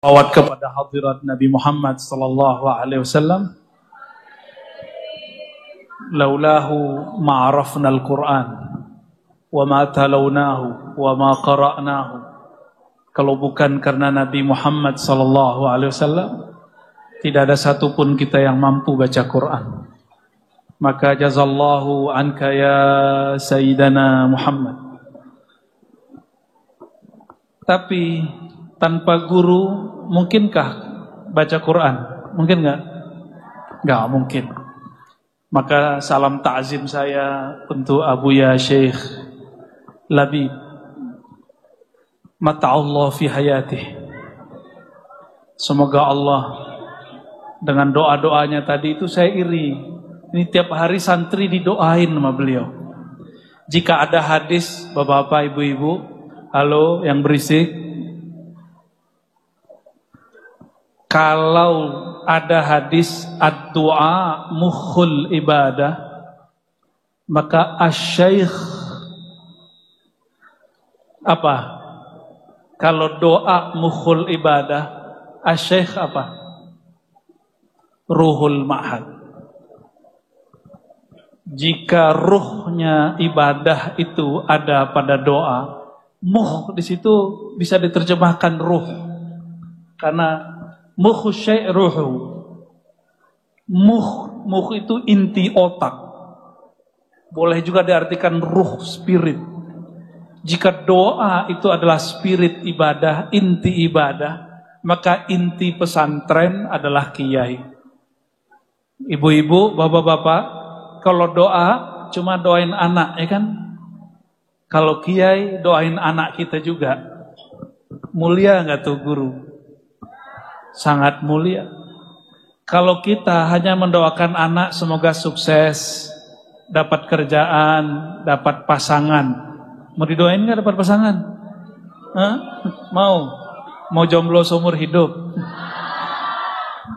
Salawat kepada hadirat Nabi Muhammad sallallahu alaihi wasallam. Laulahu ma'arafna al-Quran wa ma talawnahu wa ma qara'nahu. Kalau bukan karena Nabi Muhammad sallallahu alaihi wasallam, tidak ada satupun kita yang mampu baca Quran. Maka jazallahu anka ya Sayyidana Muhammad. Tapi tanpa guru mungkinkah baca Quran? Mungkin nggak? Nggak mungkin. Maka salam ta'zim saya untuk Abuya Syekh Labib. Mata'allah fi hayatih. Semoga Allah dengan doa-doanya tadi itu saya iri. Ini tiap hari santri didoain sama beliau. Jika ada hadis, bapak-bapak, ibu-ibu, halo yang berisik. Kalau ada hadis ad-du'a mukhul ibadah, maka asy-syaikh apa? Kalau doa mukhul ibadah, asy-syaikh apa? Ruhul ma'had. Jika ruhnya ibadah itu ada pada doa, muh di situ bisa diterjemahkan ruh. Karena mukh syai' ruhu. Mukh itu inti otak. Boleh juga diartikan ruh, spirit. Jika doa itu adalah spirit ibadah, inti ibadah, maka inti pesantren adalah kiai. Ibu-ibu, bapak-bapak, kalau doa cuma doain anak, ya kan? Kalau kiai doain anak kita juga. Mulia enggak tuh guru? Sangat mulia. Kalau kita hanya mendoakan anak semoga sukses, dapat kerjaan, dapat pasangan. Mau didoain nggak dapat pasangan? Hah? Mau jomblo seumur hidup?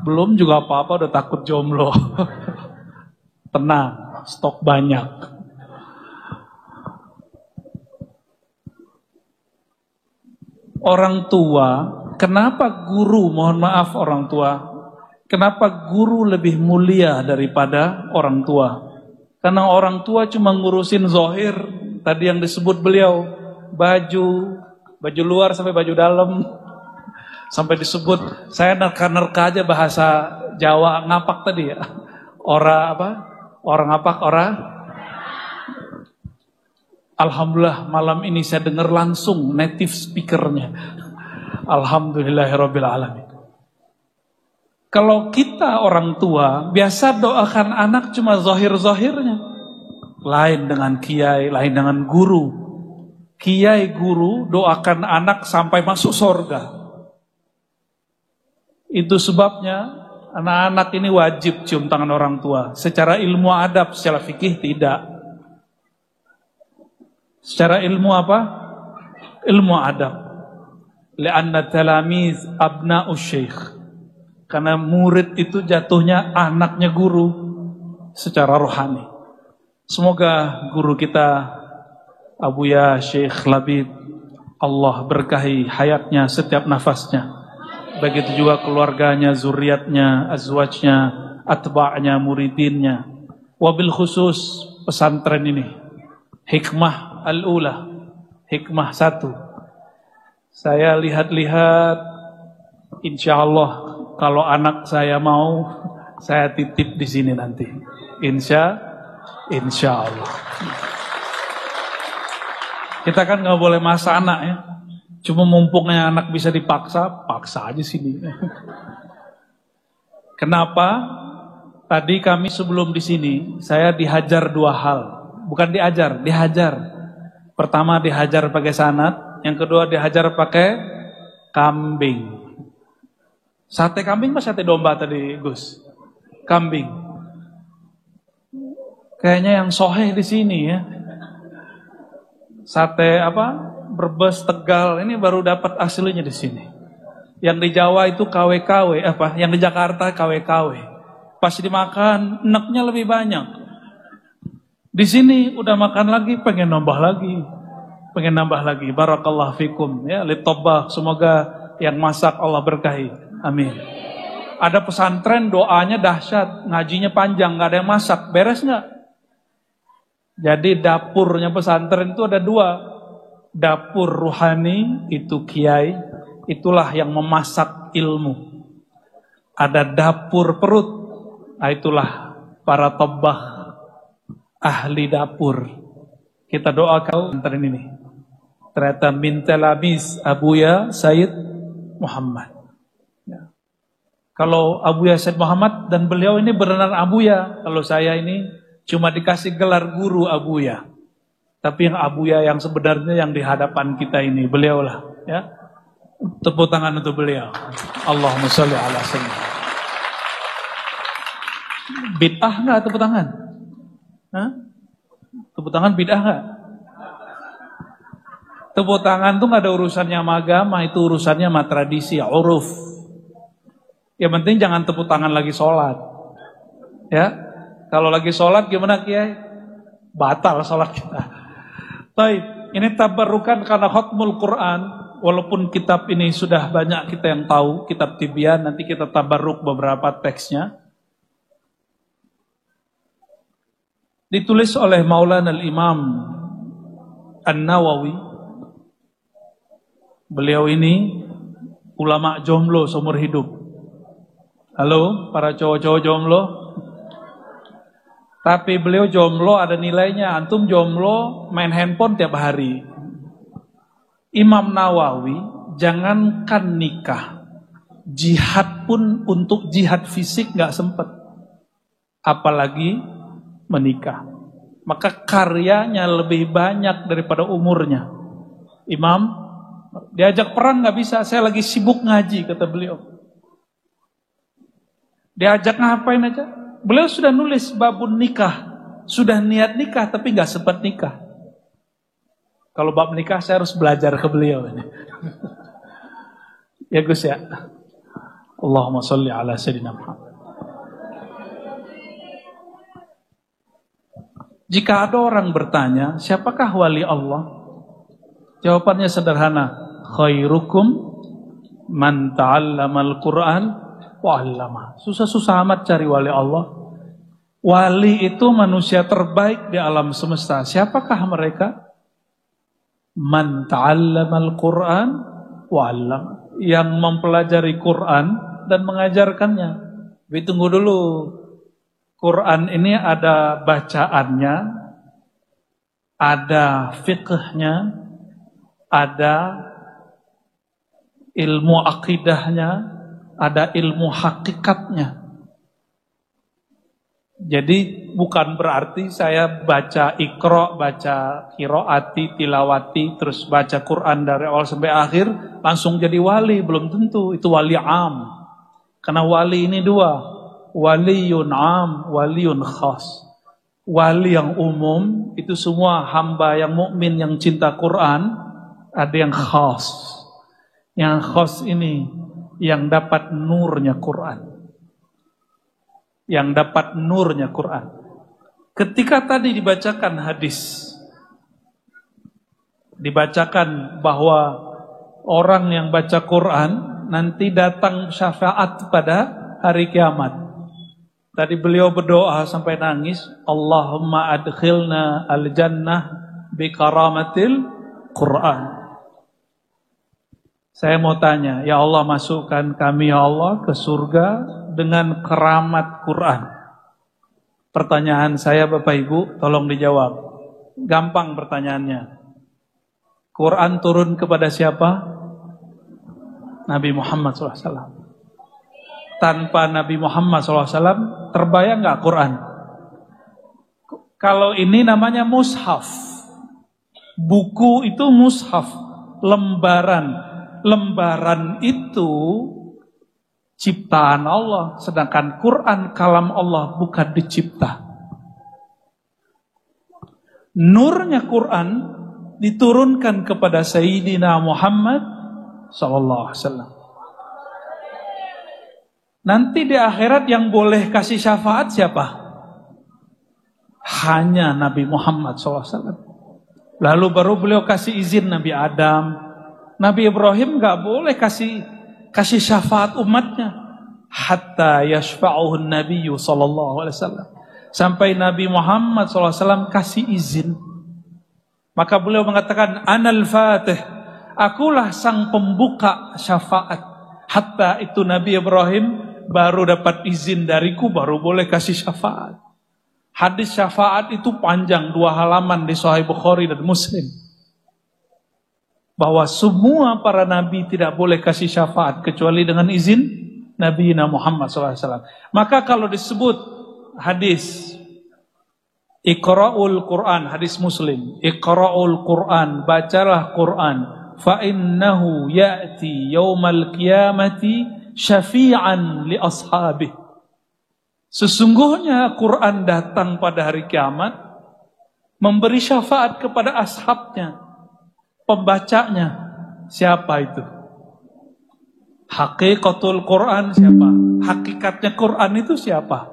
Belum juga apa-apa udah takut jomblo. Tenang, stok banyak. Orang tua, kenapa guru, mohon maaf orang tua, kenapa guru lebih mulia daripada orang tua? Karena orang tua cuma ngurusin zahir, tadi yang disebut beliau, baju luar sampai baju dalam, sampai disebut, saya nerka-nerka aja bahasa Jawa, ngapak tadi ya, orang ngapak. Alhamdulillah malam ini saya dengar langsung native speakernya. Alhamdulillahirabbil alamin. Kalau kita orang tua biasa doakan anak cuma zahir-zahirnya. Lain dengan kiai, lain dengan guru. Kiai guru doakan anak sampai masuk surga. Itu sebabnya anak-anak ini wajib cium tangan orang tua. Secara ilmu adab, secara fikih tidak. Secara ilmu apa? Ilmu adab. Li'anna talamiz abna'us syekh. Karena murid itu jatuhnya anaknya guru secara rohani. Semoga guru kita Abuya Syekh Labib, Allah berkahi hayatnya setiap nafasnya. Begitu juga keluarganya, zuriatnya, azwajnya, atba'nya, muridinnya. Wabil khusus pesantren ini. Hikmah al-ula, hikmah 1. Saya lihat-lihat, insya Allah kalau anak saya mau, saya titip di sini nanti. Insya Allah. Kita kan nggak boleh masa anak ya. Cuma mumpungnya anak bisa dipaksa, paksa aja sini. Kenapa? Tadi kami sebelum di sini, saya dihajar 2 hal. Bukan dihajar. Pertama dihajar pakai sanad, yang kedua dihajar pakai kambing. Sate kambing apa sate domba tadi, Gus? Kambing. Kayaknya yang soheh di sini ya. Sate apa? Brebes, Tegal, ini baru dapat aslinya di sini. Yang di Jawa itu KW-KW, apa? Yang di Jakarta KW-KW. Pas dimakan, enaknya lebih banyak. Di sini udah makan lagi, pengen nambah lagi. Barakallahu fikum ya, litobah. Semoga Yang masak Allah berkahi. Amin. Ada pesantren doanya dahsyat, ngajinya panjang, nggak ada yang masak, beres nggak? Jadi dapurnya pesantren itu ada dua. Dapur ruhani itu kiai, itulah yang memasak ilmu. Ada dapur perut, itulah para tabbah, ahli dapur. Kita doakan pesantren ini. Ternyata min talamiz Abuya Said Muhammad. Ya. Kalau Abuya Said Muhammad dan beliau ini benar Abuya. Kalau saya ini cuma dikasih gelar guru Abuya. Tapi yang Abuya yang sebenarnya yang di hadapan kita ini beliau lah. Ya. Tepuk tangan untuk beliau. Allahumma sholli ala sayyidina. Bid'ah nggak tepuk tangan? Hah? Tepuk tangan bid'ah nggak? Tepuk tangan tuh nggak ada urusannya sama agama, itu urusannya sama tradisi, uruf. Yang penting jangan tepuk tangan lagi sholat. Ya, kalau lagi sholat gimana Kiai? Batal sholat kita. Baik, ini tabarukan karena khatmul Quran. Walaupun kitab ini sudah banyak kita yang tahu, kitab Tibyan, nanti kita tabaruk beberapa teksnya. Ditulis oleh Maulana al-Imam An-Nawawi. Beliau ini ulama jomblo seumur hidup. Halo, para cowok-cowok jomblo. Tapi beliau jomblo ada nilainya. Antum jomblo main handphone tiap hari. Imam Nawawi, jangankan nikah, jihad pun untuk jihad fisik gak sempet. Apalagi menikah. Maka karyanya lebih banyak daripada umurnya. Imam diajak perang gak bisa, saya lagi sibuk ngaji, kata beliau. Diajak ngapain aja? Beliau sudah nulis babun nikah, sudah niat nikah tapi gak sempat nikah. Kalau bab nikah saya harus belajar ke beliau ini. Ya Gus ya. Allahumma sholli ala sayyidina Muhammad. Jika ada orang bertanya, siapakah wali Allah? Jawabannya sederhana, khairukum man ta'allamal Qur'an wa 'allama. Susah-susah amat cari wali Allah. Wali itu manusia terbaik di alam semesta. Siapakah mereka? Man ta'allamal Qur'an wa 'allama. Yang mempelajari Quran dan mengajarkannya. Tapi tunggu dulu. Quran ini ada bacaannya, ada fiqhnya, ada ilmu akidahnya, ada ilmu hakikatnya. Jadi bukan berarti saya baca Iqra, baca qiraati, tilawati, terus baca Quran dari awal sampai akhir, langsung jadi wali. Belum tentu, itu wali am. Karena wali ini dua, waliyun am, waliyun khas. Wali yang umum, itu semua hamba yang mukmin yang cinta Quran. Ada yang khas. Yang khas ini yang dapat nurnya Quran. Yang dapat nurnya Quran. Ketika tadi dibacakan hadis, dibacakan bahwa orang yang baca Quran nanti datang syafaat pada hari kiamat. Tadi beliau berdoa sampai nangis, Allahumma adkhilna al-jannah bi karamatil Quran. Saya mau tanya, ya Allah masukkan kami ya Allah ke surga dengan keramat Quran. Pertanyaan saya Bapak Ibu, tolong dijawab. Gampang pertanyaannya. Quran turun kepada siapa? Nabi Muhammad SAW. Tanpa Nabi Muhammad SAW, terbayang gak Quran? Kalau ini namanya mushaf. Buku itu mushaf, lembaran. Lembaran itu ciptaan Allah, sedangkan Quran kalam Allah bukan dicipta. Nurnya Quran diturunkan kepada Sayyidina Muhammad SAW. Nanti di akhirat yang boleh kasih syafaat siapa? Hanya Nabi Muhammad SAW. Lalu baru beliau kasih izin Nabi Adam. Nabi Ibrahim gak boleh kasih kasih syafaat umatnya. Hatta yashfa'uhu an-nabiyyu sallallahu alaihi wasallam. Sampai Nabi Muhammad sallallahu alaihi wasallam kasih izin. Maka beliau mengatakan, Anal Fatih, akulah sang pembuka syafaat. Hatta itu Nabi Ibrahim baru dapat izin dariku, baru boleh kasih syafaat. Hadis syafaat itu panjang, 2 halaman di Sahih Bukhari dan Muslim. Bahwa semua para nabi tidak boleh kasih syafaat kecuali dengan izin Nabi Muhammad SAW. Maka kalau disebut hadis Iqra'ul Quran, hadis Muslim, Iqra'ul Quran, bacalah Quran, fa innahu ya'ti yaumal qiyamati syafi'an li ashabih. Sesungguhnya Quran datang pada hari kiamat memberi syafaat kepada ashabnya, pembacanya. Siapa itu? Hakikatul Quran siapa? Hakikatnya Quran itu siapa?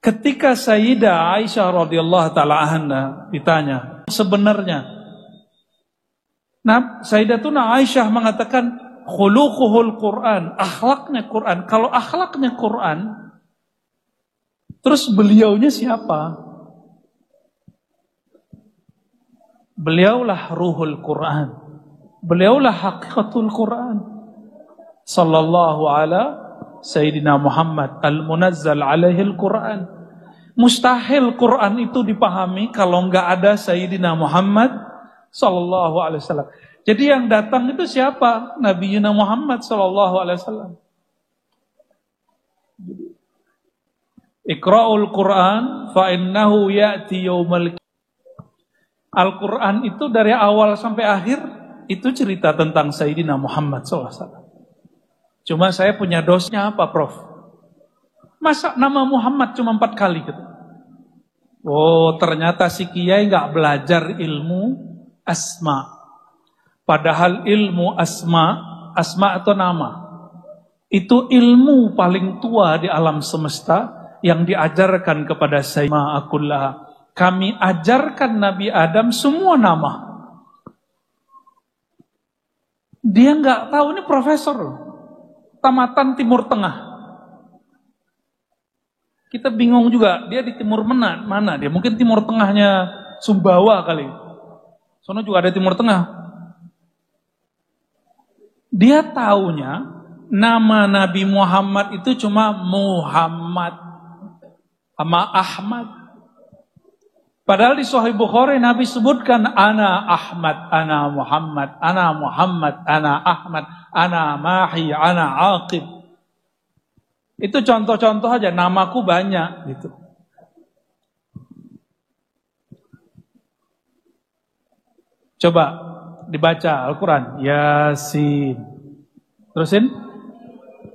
Ketika Sayyidah Aisyah radhiyallahu taala anha ditanya, sebenarnya Sayyidatuna Aisyah mengatakan khuluquhul Quran, akhlaknya Quran. Kalau akhlaknya Quran, terus beliaunya siapa? Beliaulah ruhul Quran. Beliaulah hakikatul Quran. Sallallahu ala Sayyidina Muhammad al-munazzal alaihil Quran. Mustahil Quran itu dipahami kalau enggak ada Sayyidina Muhammad sallallahu alaihi wasallam. Jadi yang datang itu siapa? Nabi Muhammad sallallahu alaihi wasallam. Iqra'ul Quran fa innahu ya'ti yaumal. Al-Quran itu dari awal sampai akhir itu cerita tentang Sayyidina Muhammad sallallahu alaihi wasallam. Cuma saya punya dosnya apa, Prof? Masa nama Muhammad cuma 4 kali gitu? Oh, ternyata si kiai nggak belajar ilmu asma. Padahal ilmu asma atau nama, itu ilmu paling tua di alam semesta yang diajarkan kepada Sayyidina Akullah. Kami ajarkan Nabi Adam semua nama. Dia nggak tahu, ini profesor tamatan Timur Tengah. Kita bingung juga, dia di timur mana dia? Mungkin Timur Tengahnya Sumbawa kali. Sono juga ada Timur Tengah. Dia taunya nama Nabi Muhammad itu cuma Muhammad sama Ahmad. Padahal di Sahih Bukhari Nabi sebutkan ana Ahmad, ana Muhammad, ana Muhammad, ana Ahmad, ana Mahi, ana Aqib. Itu contoh-contoh aja, namaku banyak gitu. Coba dibaca Al-Quran. Yasin. Terusin.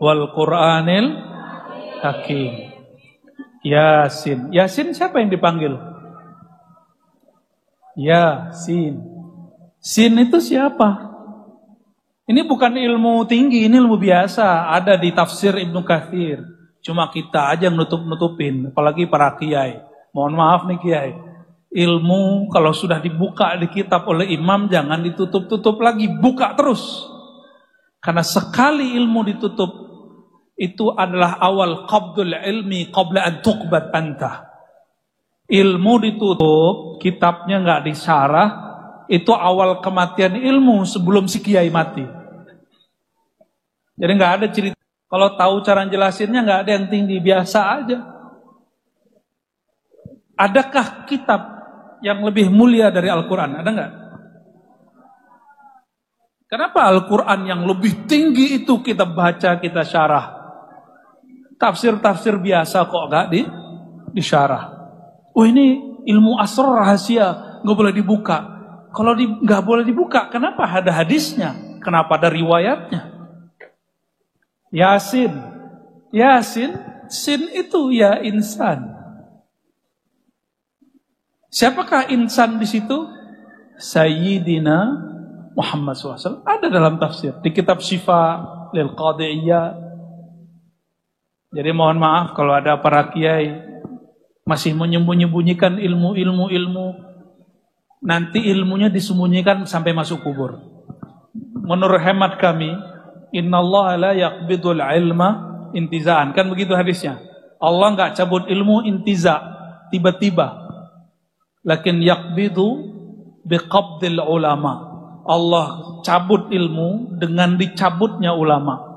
Wal Quranil Hakim. Yasin. Yasin siapa yang dipanggil? Yasin. Sin itu siapa? Ini bukan ilmu tinggi, ini ilmu biasa. Ada di tafsir Ibnu Katsir. Cuma kita aja yang nutup-nutupin. Apalagi para kiai. Mohon maaf nih kiai. Ilmu kalau sudah dibuka di kitab oleh imam, jangan ditutup-tutup lagi. Buka terus. Karena sekali ilmu ditutup, itu adalah awal qabdul ilmi qabla an tuqbad anta. Ilmu ditutup, kitabnya nggak disyarah, itu awal kematian ilmu sebelum si kiai mati. Jadi nggak ada cerita. Kalau tahu cara jelasinnya nggak ada yang tinggi, biasa aja. Adakah kitab yang lebih mulia dari Al-Quran? Ada nggak? Kenapa Al-Quran yang lebih tinggi itu kita baca, kita syarah? Tafsir-tafsir biasa kok nggak disyarah? Oh ini ilmu asrar rahasia, nggak boleh dibuka. Kalau nggak boleh dibuka, kenapa ada hadisnya? Kenapa ada riwayatnya? Yasin, sin itu ya insan. Siapakah insan di situ? Sayyidina Muhammad SAW. Ada dalam tafsir di kitab Syifa lil Qadiyah. Jadi mohon maaf kalau ada para kiai masih menyembunyikan ilmu. Nanti ilmunya disembunyikan sampai masuk kubur. menurut hemat kami, innallaha la yaqbidul ilma intizaan. Kan begitu hadisnya. Allah enggak cabut ilmu intiza, tiba-tiba. Lakin yaqbidu biqabdil ulama. Allah cabut ilmu dengan dicabutnya ulama.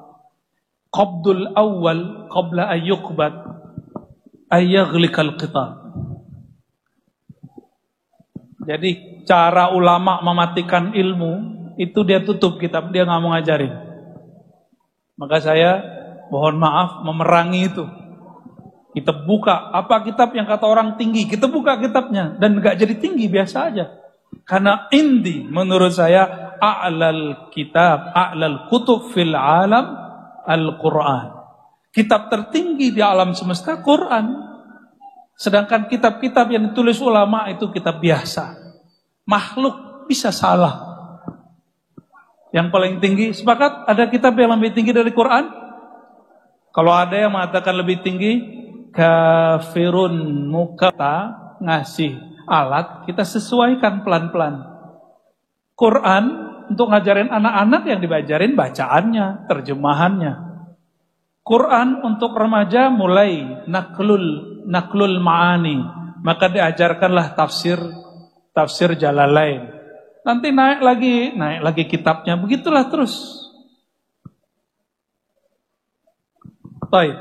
Qabdul awal qabla ayyuqbad ayyaghlikal qitab. Jadi cara ulama mematikan ilmu itu dia tutup kitab, dia nggak mau ngajarin. Maka saya mohon maaf memerangi itu. Kita buka apa kitab yang kata orang tinggi, kita buka kitabnya dan nggak jadi tinggi, biasa aja. Karena menurut saya a'lal kitab, a'lal kutub fil alam Al-Quran. Kitab tertinggi di alam semesta Quran. Sedangkan kitab-kitab yang ditulis ulama itu kitab biasa. Makhluk bisa salah. Yang paling tinggi, sepakat ada kitab yang lebih tinggi dari Quran? Kalau ada yang mengatakan lebih tinggi, kafirun mukata, ngasih alat, kita sesuaikan pelan-pelan. Quran untuk ngajarin anak-anak yang dibajarin bacaannya, terjemahannya. Quran untuk remaja mulai naklul ma'ani, maka diajarkanlah tafsir Jalalain. Nanti naik lagi kitabnya, begitulah terus. Baik.